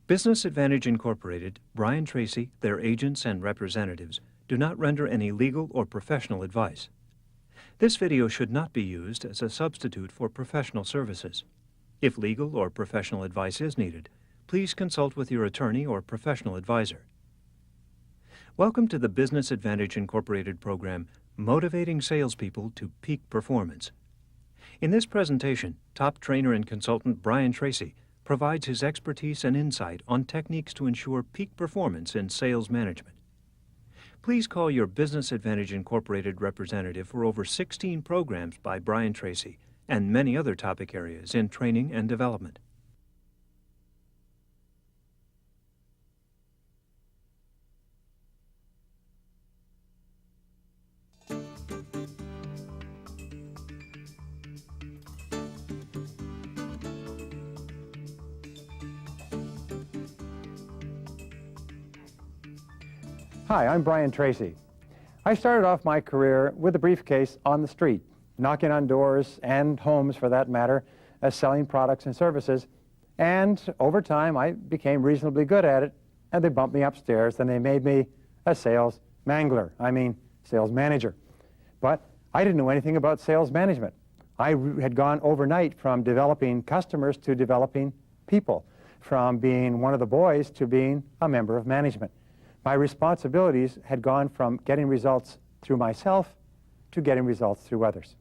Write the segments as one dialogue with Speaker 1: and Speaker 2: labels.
Speaker 1: Business Advantage Incorporated, Brian Tracy, their agents and representatives, do not render any legal or professional advice. This video should not be used as a substitute for professional services. If legal or professional advice is needed, please consult with your attorney or professional advisor. Welcome to the Business Advantage Incorporated program, Motivating Salespeople to Peak Performance. In this presentation, top trainer and consultant Brian Tracy provides his expertise and insight on techniques to ensure peak performance in sales management. Please call your Business Advantage Incorporated representative for over 16 programs by Brian Tracy and many other topic areas in training and development.
Speaker 2: Hi, I'm Brian Tracy. I started off my career with a briefcase on the street, knocking on doors and homes for that matter, selling products and services. And over time, I became reasonably good at it, and they bumped me upstairs, and they made me a sales sales manager. But I didn't know anything about sales management. I had gone overnight from developing customers to developing people, from being one of the boys to being a member of management. My responsibilities had gone from getting results through myself to getting results through others.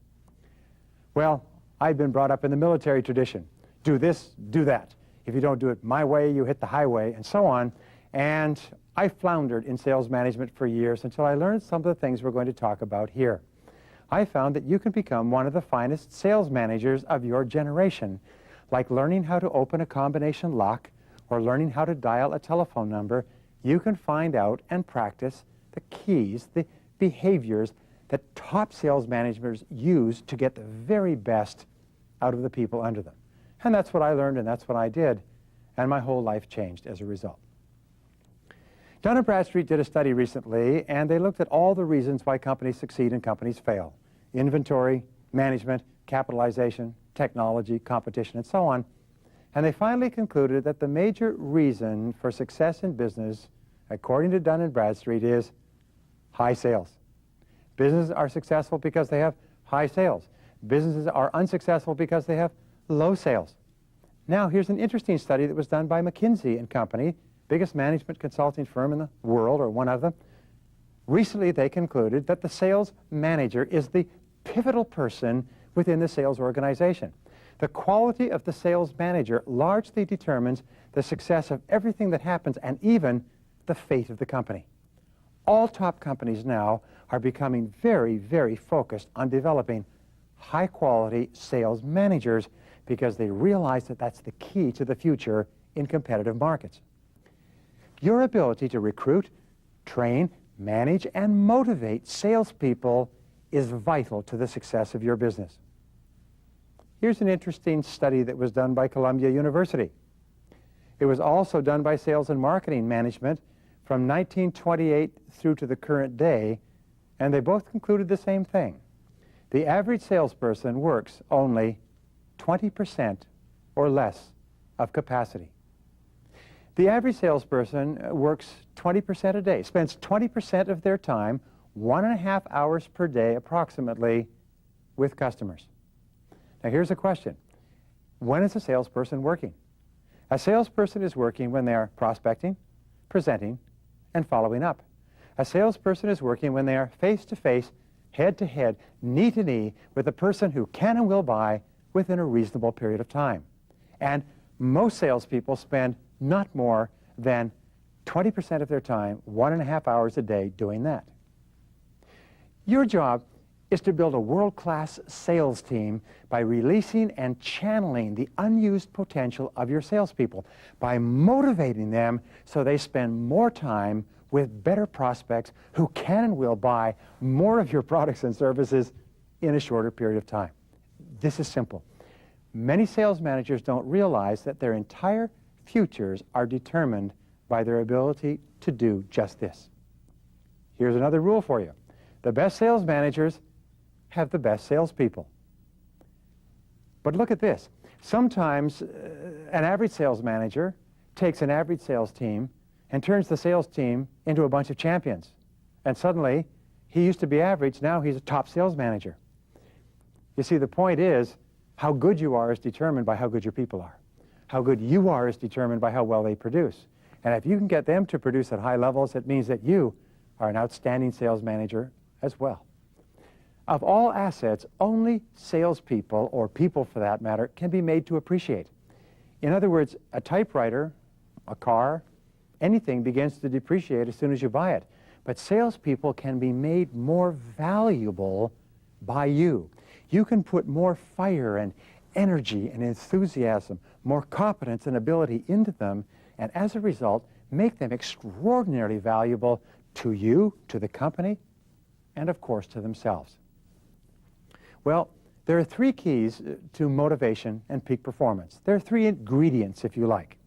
Speaker 2: Well, I'd been brought up in the military tradition. Do this, do that. If you don't do it my way, you hit the highway, and so on. And I floundered in sales management for years until I learned some of the things we're going to talk about here. I found that you can become one of the finest sales managers of your generation, like learning how to open a combination lock or learning how to dial a telephone number. You can find out and practice the keys, the behaviors that top sales managers use to get the very best out of the people under them. And that's what I learned, and that's what I did, and my whole life changed as a result. Dun & Bradstreet did a study recently, and they looked at all the reasons why companies succeed and companies fail. Inventory, management, capitalization, technology, competition, and so on. And they finally concluded that the major reason for success in business, according to Dun & Bradstreet, is high sales. Businesses are successful because they have high sales. Businesses are unsuccessful because they have low sales. Now, here's an interesting study that was done by McKinsey & Company, biggest management consulting firm in the world, or one of them. Recently, they concluded that the sales manager is the pivotal person within the sales organization. The quality of the sales manager largely determines the success of everything that happens and even the fate of the company. All top companies now are becoming very, very focused on developing high-quality sales managers because they realize that that's the key to the future in competitive markets. Your ability to recruit, train, manage, and motivate salespeople is vital to the success of your business. Here's an interesting study that was done by Columbia University. It was also done by Sales and Marketing Management from 1928 through to the current day, and they both concluded the same thing. The average salesperson works only 20% or less of capacity. The average salesperson works 20% a day, spends 20% of their time, 1.5 hours per day approximately, with customers. Now here's a question. When is a salesperson working? A salesperson is working when they are prospecting, presenting, and following up. A salesperson is working when they are face-to-face, head-to-head, knee-to-knee with the person who can and will buy within a reasonable period of time. And most salespeople spend not more than 20% of their time, 1.5 hours a day, doing that. Your job is to build a world-class sales team by releasing and channeling the unused potential of your salespeople, by motivating them so they spend more time with better prospects who can and will buy more of your products and services in a shorter period of time. This is simple. Many sales managers don't realize that their entire futures are determined by their ability to do just this. Here's another rule for you. The best sales managers have the best salespeople. But look at this. Sometimes an average sales manager takes an average sales team and turns the sales team into a bunch of champions. And suddenly, he used to be average, now he's a top sales manager. You see, the point is, how good you are is determined by how good your people are. How good you are is determined by how well they produce. And if you can get them to produce at high levels, it means that you are an outstanding sales manager as well. Of all assets, only salespeople, or people for that matter, can be made to appreciate. In other words, a typewriter, a car, anything begins to depreciate as soon as you buy it. But salespeople can be made more valuable by you. You can put more fire and energy and enthusiasm, more competence and ability into them, and as a result, make them extraordinarily valuable to you, to the company, and of course to themselves. Well, there are three keys to motivation and peak performance. There are three ingredients, if you like.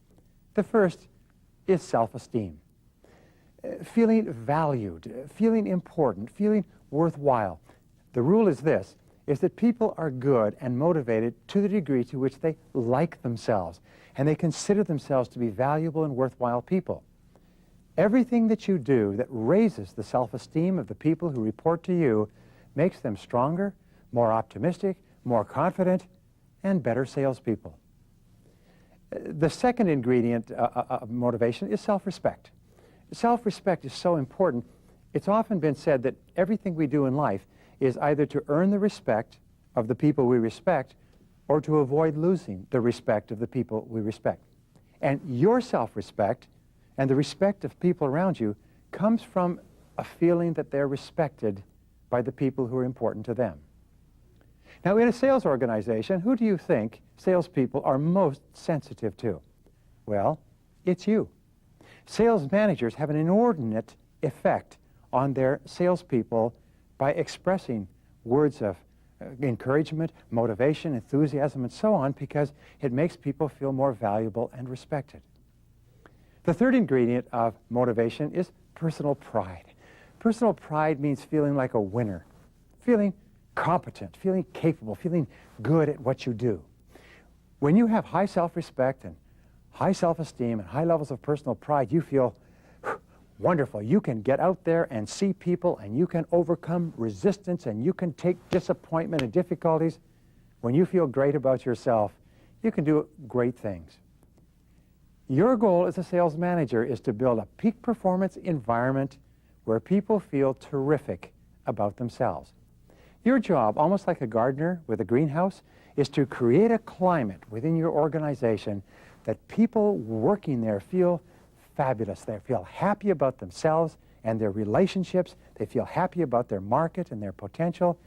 Speaker 2: The first is self-esteem. Feeling valued, feeling important, feeling worthwhile. The rule is this, is that people are good and motivated to the degree to which they like themselves, and they consider themselves to be valuable and worthwhile people. Everything that you do that raises the self-esteem of the people who report to you makes them stronger, more optimistic, more confident, and better salespeople. The second ingredient of motivation is self-respect. Self-respect is so important. It's often been said that everything we do in life is either to earn the respect of the people we respect or to avoid losing the respect of the people we respect. And your self-respect and the respect of people around you comes from a feeling that they're respected by the people who are important to them. Now, in a sales organization, who do you think salespeople are most sensitive to? Well, it's you. Sales managers have an inordinate effect on their salespeople by expressing words of encouragement, motivation, enthusiasm, and so on, because it makes people feel more valuable and respected. The third ingredient of motivation is personal pride. Personal pride means feeling like a winner, feeling competent, feeling capable, feeling good at what you do. When you have high self-respect and high self-esteem and high levels of personal pride, you feel wonderful. You can get out there and see people, and you can overcome resistance, and you can take disappointment and difficulties. When you feel great about yourself, you can do great things. Your goal as a sales manager is to build a peak performance environment where people feel terrific about themselves. Your job, almost like a gardener with a greenhouse, is to create a climate within your organization that people working there feel fabulous. They feel happy about themselves and their relationships. They feel happy about their market and their potential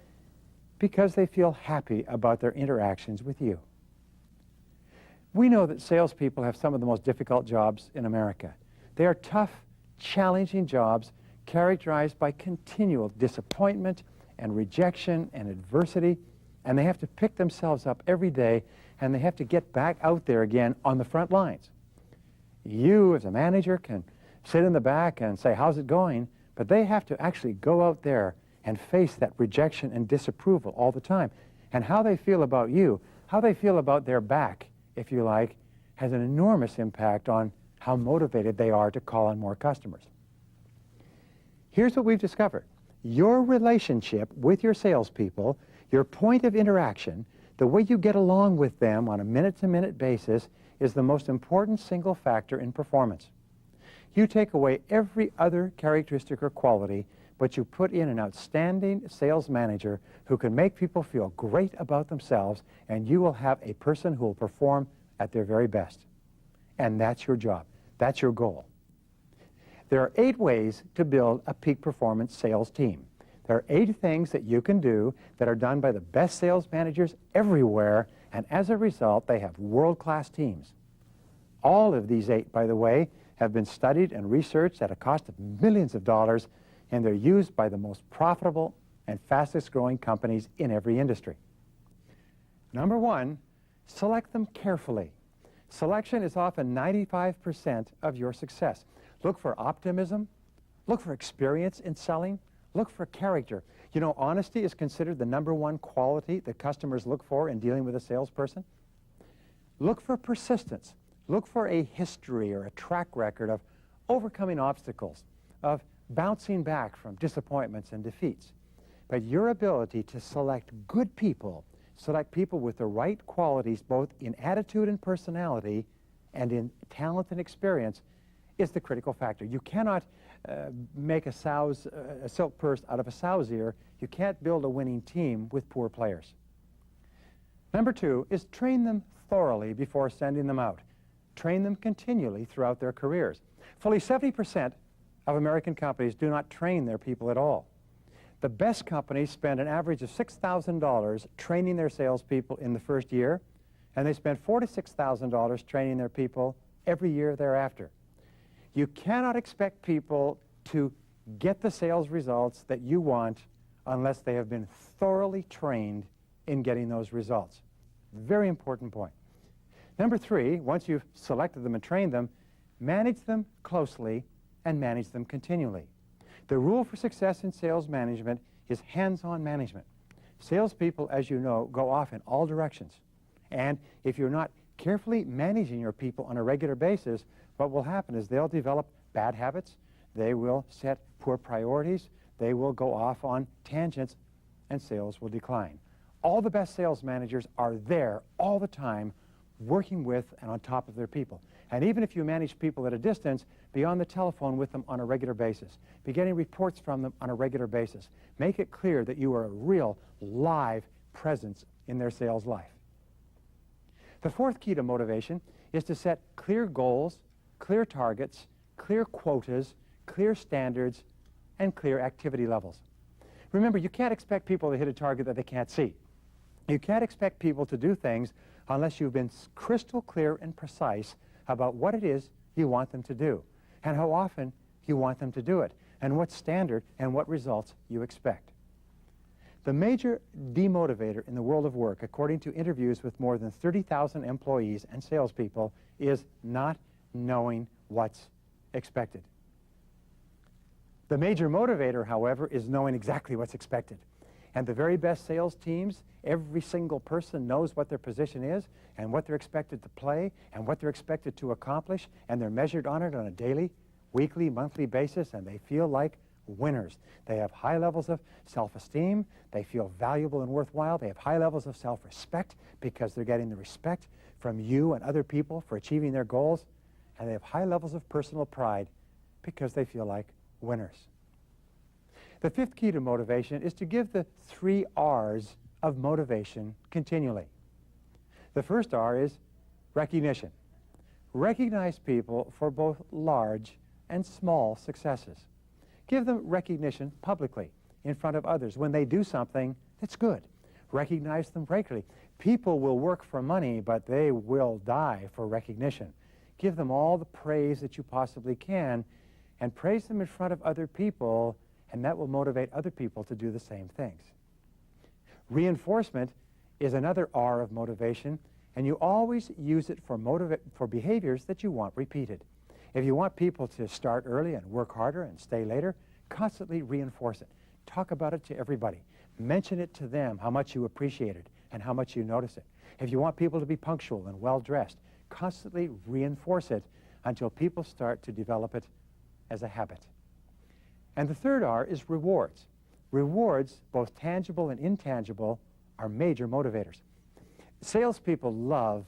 Speaker 2: because they feel happy about their interactions with you. We know that salespeople have some of the most difficult jobs in America. They are tough, challenging jobs characterized by continual disappointment and rejection and adversity, and they have to pick themselves up every day, and they have to get back out there again on the front lines. You, as a manager, can sit in the back and say, how's it going? But they have to actually go out there and face that rejection and disapproval all the time. And how they feel about you, how they feel about their back, if you like, has an enormous impact on how motivated they are to call on more customers. Here's what we've discovered. Your relationship with your salespeople, your point of interaction, the way you get along with them on a minute-to-minute basis is the most important single factor in performance. You take away every other characteristic or quality, but you put in an outstanding sales manager who can make people feel great about themselves, and you will have a person who will perform at their very best. And that's your job. That's your goal. There are 8 ways to build a peak performance sales team. There are 8 things that you can do that are done by the best sales managers everywhere, and as a result, they have world-class teams. All of these 8, by the way, have been studied and researched at a cost of millions of dollars, and they're used by the most profitable and fastest-growing companies in every industry. Number 1, select them carefully. Selection is often 95% of your success. Look for optimism. Look for experience in selling. Look for character. You know, honesty is considered the #1 quality that customers look for in dealing with a salesperson. Look for persistence. Look for a history or a track record of overcoming obstacles, of bouncing back from disappointments and defeats. But your ability to select good people, select people with the right qualities both in attitude and personality and in talent and experience, is the critical factor. You cannot make a silk purse out of a sow's ear. You can't build a winning team with poor players. Number 2 is train them thoroughly before sending them out. Train them continually throughout their careers. Fully 70% of American companies do not train their people at all. The best companies spend an average of $6,000 training their salespeople in the first year, and they spend $4,000 to $6,000 training their people every year thereafter. You cannot expect people to get the sales results that you want unless they have been thoroughly trained in getting those results. Very important point. Number 3, once you've selected them and trained them, manage them closely and manage them continually. The rule for success in sales management is hands-on management. Salespeople, as you know, go off in all directions. And if you're not carefully managing your people on a regular basis, what will happen is they'll develop bad habits, they will set poor priorities, they will go off on tangents, and sales will decline. All the best sales managers are there all the time, working with and on top of their people. And even if you manage people at a distance, be on the telephone with them on a regular basis. Be getting reports from them on a regular basis. Make it clear that you are a real, live presence in their sales life. The 4th key to motivation is to set clear goals, clear targets, clear quotas, clear standards, and clear activity levels. Remember, you can't expect people to hit a target that they can't see. You can't expect people to do things unless you've been crystal clear and precise about what it is you want them to do, and how often you want them to do it, and what standard and what results you expect. The major demotivator in the world of work, according to interviews with more than 30,000 employees and salespeople, is not knowing what's expected. The major motivator, however, is knowing exactly what's expected. And the very best sales teams, every single person knows what their position is and what they're expected to play and what they're expected to accomplish, and they're measured on it on a daily, weekly, monthly basis, and they feel like winners. They have high levels of self-esteem, they feel valuable and worthwhile, they have high levels of self-respect because they're getting the respect from you and other people for achieving their goals, and they have high levels of personal pride because they feel like winners. The 5th key to motivation is to give the 3 R's of motivation continually. The first R is recognition. Recognize people for both large and small successes. Give them recognition publicly in front of others when they do something that's good. Recognize them regularly. People will work for money, but they will die for recognition. Give them all the praise that you possibly can, and praise them in front of other people, and that will motivate other people to do the same things. Reinforcement is another R of motivation, and you always use it for behaviors that you want repeated. If you want people to start early and work harder and stay later, constantly reinforce it. Talk about it to everybody. Mention it to them, how much you appreciate it and how much you notice it. If you want people to be punctual and well-dressed, constantly reinforce it until people start to develop it as a habit. And the 3rd R is rewards. Rewards, both tangible and intangible, are major motivators. Salespeople love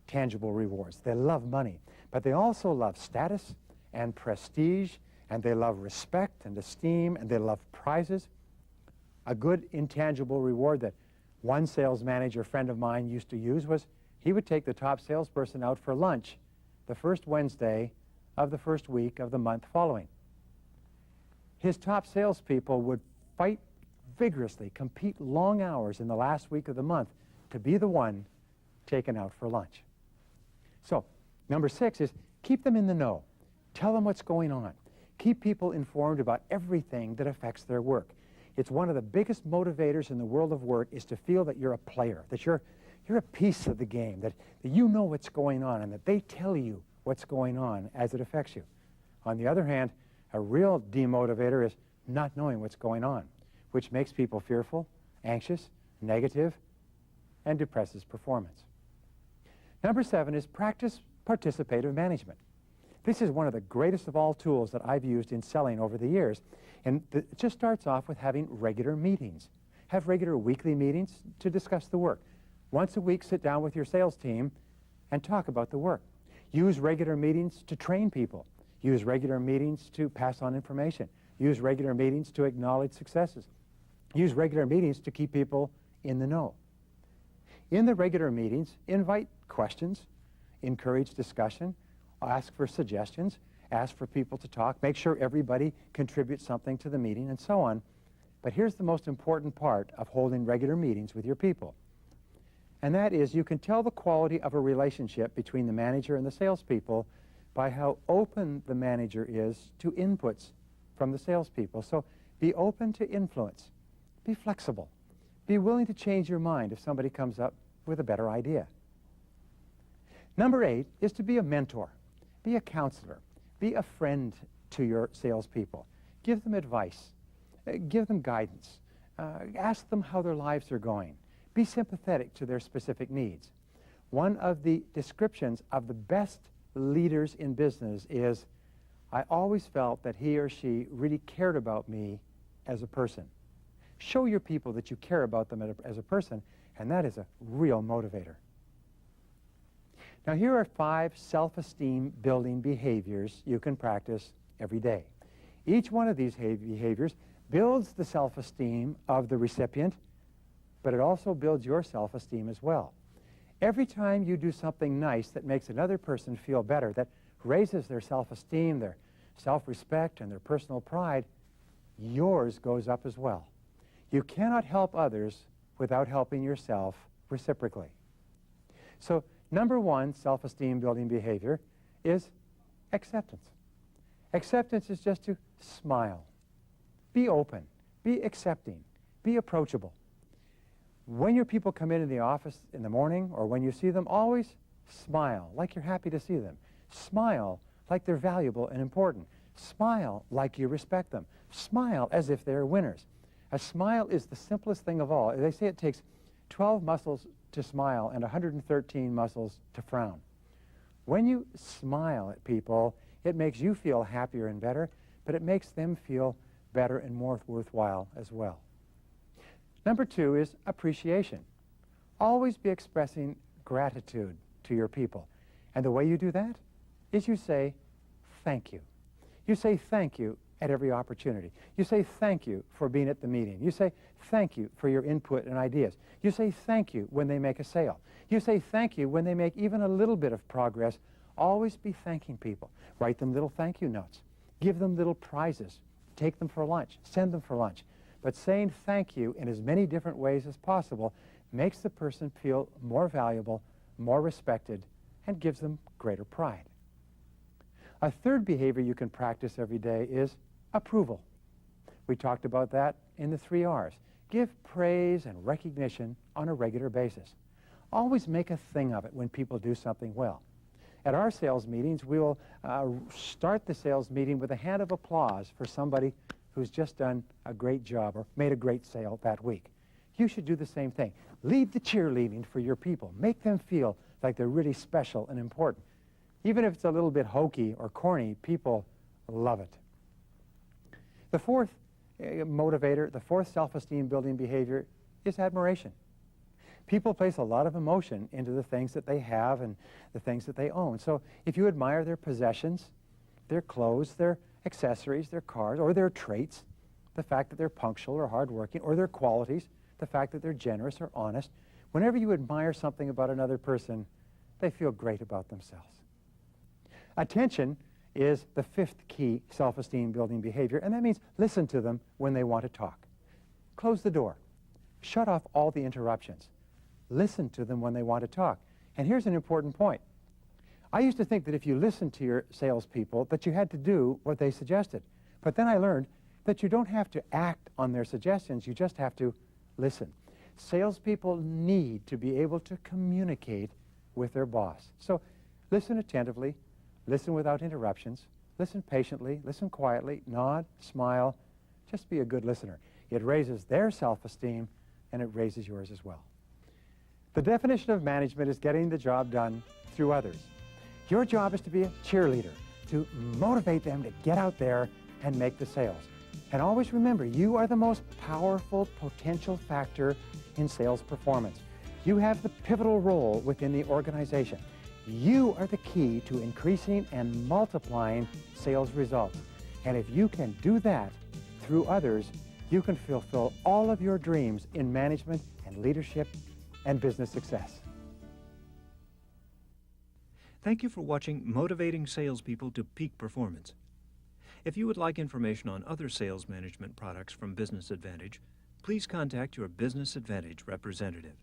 Speaker 2: tangible rewards. They love money, but they also love status and prestige, and they love respect and esteem, and they love prizes. A good intangible reward that one sales manager friend of mine used to use was he would take the top salesperson out for lunch the first Wednesday of the first week of the month following. His top salespeople would fight vigorously, compete long hours in the last week of the month to be the one taken out for lunch. So, number 6 is keep them in the know. Tell them what's going on. Keep people informed about everything that affects their work. It's one of the biggest motivators in the world of work is to feel that you're a player, that you're a piece of the game, that you know what's going on, and that they tell you what's going on as it affects you. On the other hand, a real demotivator is not knowing what's going on, which makes people fearful, anxious, negative, and depresses performance. Number 7 is practice participative management. This is one of the greatest of all tools that I've used in selling over the years. And it just starts off with having regular meetings. Have regular weekly meetings to discuss the work. Once a week, sit down with your sales team and talk about the work. Use regular meetings to train people. Use regular meetings to pass on information. Use regular meetings to acknowledge successes. Use regular meetings to keep people in the know. In the regular meetings, invite questions, encourage discussion, ask for suggestions, ask for people to talk, make sure everybody contributes something to the meeting, and so on. But here's the most important part of holding regular meetings with your people. And that is, you can tell the quality of a relationship between the manager and the salespeople by how open the manager is to inputs from the salespeople. So be open to influence. Be flexible. Be willing to change your mind if somebody comes up with a better idea. Number 8 is to be a mentor. Be a counselor. Be a friend to your salespeople. Give them advice. Give them guidance. Ask them how their lives are going. Be sympathetic to their specific needs. One of the descriptions of the best leaders in business is, I always felt that he or she really cared about me as a person. Show your people that you care about them as a person, and that is a real motivator. Now, here are 5 self-esteem building behaviors you can practice every day. Each one of these behaviors builds the self-esteem of the recipient, but it also builds your self-esteem as well. Every time you do something nice that makes another person feel better, that raises their self-esteem, their self-respect, and their personal pride, yours goes up as well. You cannot help others without helping yourself reciprocally. So, number 1 self-esteem building behavior is acceptance. Acceptance is just to smile. Be open. Be accepting. Be approachable. When your people come in the office in the morning or when you see them, always smile like you're happy to see them. Smile like they're valuable and important. Smile like you respect them. Smile as if they're winners. A smile is the simplest thing of all. They say it takes 12 muscles to smile and 113 muscles to frown. When you smile at people, it makes you feel happier and better, but it makes them feel better and more worthwhile as well. Number 2 is appreciation. Always be expressing gratitude to your people. And the way you do that is you say, thank you. You say thank you at every opportunity. You say thank you for being at the meeting. You say thank you for your input and ideas. You say thank you when they make a sale. You say thank you when they make even a little bit of progress. Always be thanking people. Write them little thank you notes. Give them little prizes. Take them for lunch. Send them for lunch. But saying thank you in as many different ways as possible makes the person feel more valuable, more respected, and gives them greater pride. A third behavior you can practice every day is approval. We talked about that in the 3 R's. Give praise and recognition on a regular basis. Always make a thing of it when people do something well. At our sales meetings, we will start the sales meeting with a hand of applause for somebody who's just done a great job or made a great sale that week. You should do the same thing. Lead the cheerleading for your people. Make them feel like they're really special and important. Even if it's a little bit hokey or corny, people love it. The 4th motivator, the 4th self-esteem building behavior is admiration. People place a lot of emotion into the things that they have and the things that they own. So if you admire their possessions, their clothes, their accessories, their cars, or their traits, the fact that they're punctual or hardworking, or their qualities, the fact that they're generous or honest, whenever you admire something about another person, they feel great about themselves. Attention is the 5th key self-esteem building behavior, and that means listen to them when they want to talk. Close the door. Shut off all the interruptions. Listen to them when they want to talk. And here's an important point. I used to think that if you listened to your salespeople, that you had to do what they suggested. But then I learned that you don't have to act on their suggestions, you just have to listen. Salespeople need to be able to communicate with their boss. So listen attentively, listen without interruptions, listen patiently, listen quietly, nod, smile, just be a good listener. It raises their self-esteem and it raises yours as well. The definition of management is getting the job done through others. Your job is to be a cheerleader, to motivate them to get out there and make the sales. And always remember, you are the most powerful potential factor in sales performance. You have the pivotal role within the organization. You are the key to increasing and multiplying sales results. And if you can do that through others, you can fulfill all of your dreams in management and leadership and business success.
Speaker 1: Thank you for watching Motivating Salespeople to Peak Performance. If you would like information on other sales management products from Business Advantage, please contact your Business Advantage representative.